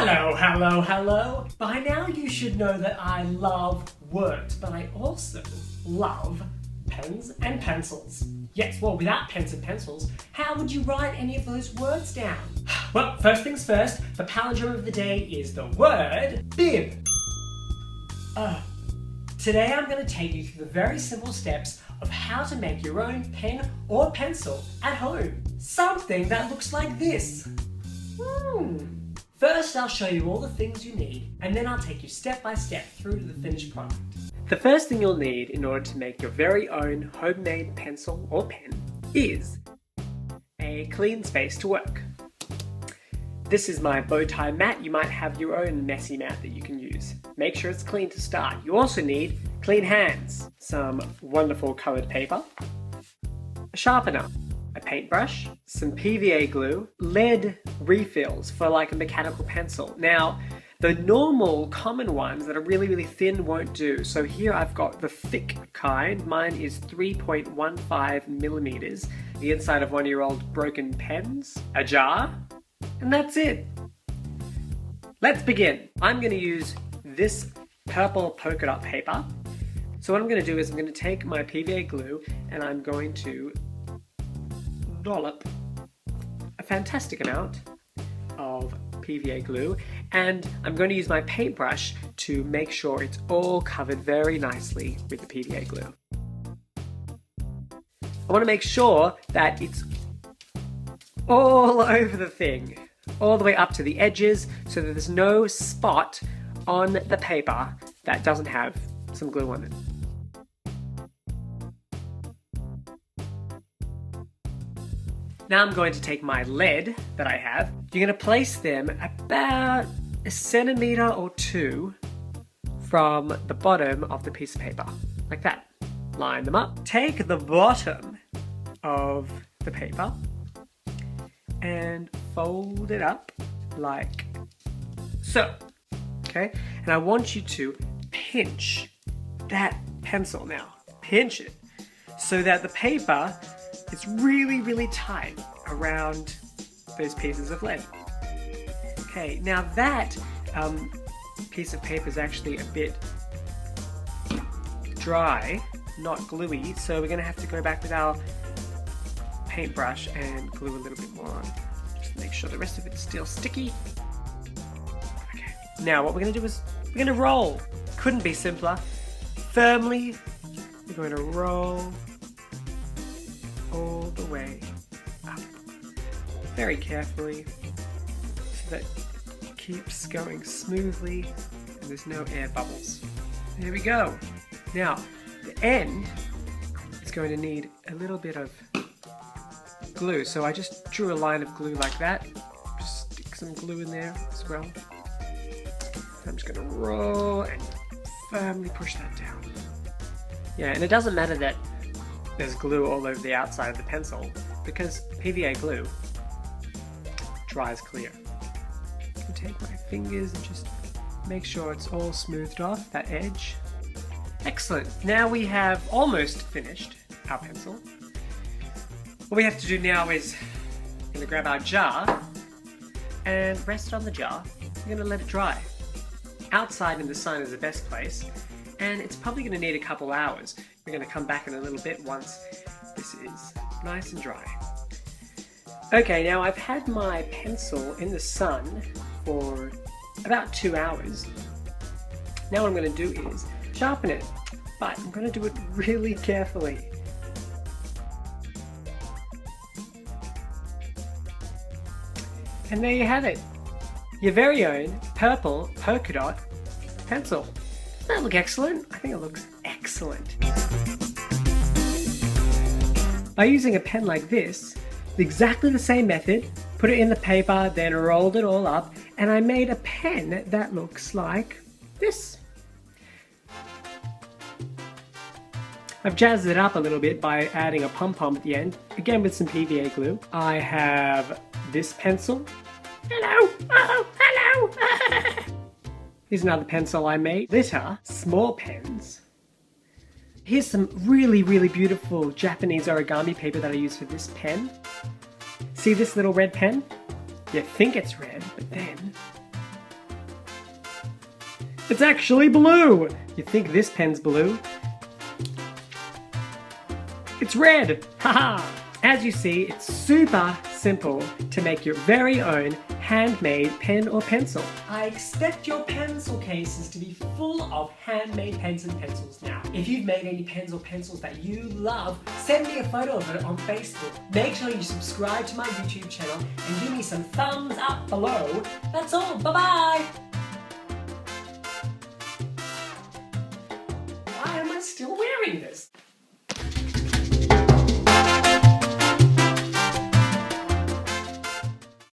Hello, hello, hello. By now you should know that I love words, but I also love pens and pencils. Yes, well, without pens and pencils, how would you write any of those words down? Well, first things first, the palindrome of the day is the word bib. Today I'm going to take you through the very simple steps of how to make your own pen or pencil at home. Something that looks like this. First, I'll show you all the things you need, and then I'll take you step by step through to the finished product. The first thing you'll need in order to make your very own homemade pencil or pen is a clean space to work. This is my bow tie mat. You might have your own messy mat that you can use. Make sure it's clean to start. You also need clean hands, some wonderful colored paper, a sharpener, a paintbrush, some PVA glue, lead refills for like a mechanical pencil. Now, the normal common ones that are really thin won't do. So here I've got the thick kind. Mine is 3.15 millimeters. The inside of one-year-old broken pens, a jar, and that's it. Let's begin. I'm going to use this purple polka dot paper. So what I'm going to do is I'm going to take my PVA glue and I'm going to dollop a fantastic amount of PVA glue, and I'm going to use my paintbrush to make sure it's all covered very nicely with the PVA glue. I want to make sure that it's all over the thing, all the way up to the edges, so that there's no spot on the paper that doesn't have some glue on it. Now I'm going to take my lead that I have. You're going to place them about a centimeter or two from the bottom of the piece of paper, like that. Line them up. Take the bottom of the paper and fold it up like so. Okay? And I want you to pinch that pencil now. Pinch it so that the paper is really tight around those pieces of lead. Okay, now that piece of paper is actually a bit dry, not gluey, so we're going to have to go back with our paintbrush and glue a little bit more on, just to make sure the rest of it's still sticky. Okay, now what we're going to do is we're going to roll. Couldn't be simpler. Firmly, we're going to roll all the way up, very carefully, so that it keeps going smoothly and there's no air bubbles. There we go. Now, the end is going to need a little bit of glue, so I just drew a line of glue like that. Just stick some glue in there as well. I'm just going to roll and firmly push that down. Yeah, and it doesn't matter that there's glue all over the outside of the pencil, because PVA glue dries clear. I can take my fingers and just make sure it's all smoothed off, that edge. Excellent. Now we have almost finished our pencil. What we have to do now is we're going to grab our jar and rest it on the jar. We're going to let it dry. Outside in the sun is the best place, and it's probably going to need a couple hours. We're going to come back in a little bit once this is nice and dry. Okay, now I've had my pencil in the sun for about 2 hours. Now what I'm going to do is sharpen it, but I'm going to do it really carefully. And there you have it, your very own purple polka dot pencil. Doesn't that look excellent? I think it looks excellent. By using a pen like this, exactly the same method, put it in the paper, then rolled it all up, and I made a pen that looks like this. I've jazzed it up a little bit by adding a pom-pom at the end, again with some PVA glue. I have this pencil. Hello! Oh, hello! Here's another pencil I made. Glitter, small pens. Here's some really beautiful Japanese origami paper that I use for this pen. See this little red pen? You think it's red, but then It's actually blue! You think this pen's blue? It's red! Haha! As you see, it's super simple to make your very own handmade pen or pencil. I expect your pencil cases to be full of handmade pens and pencils now. If you've made any pens or pencils that you love, send me a photo of it on Facebook. Make sure you subscribe to my YouTube channel and give me some thumbs up below. That's all. Bye-bye! Why am I still wearing this?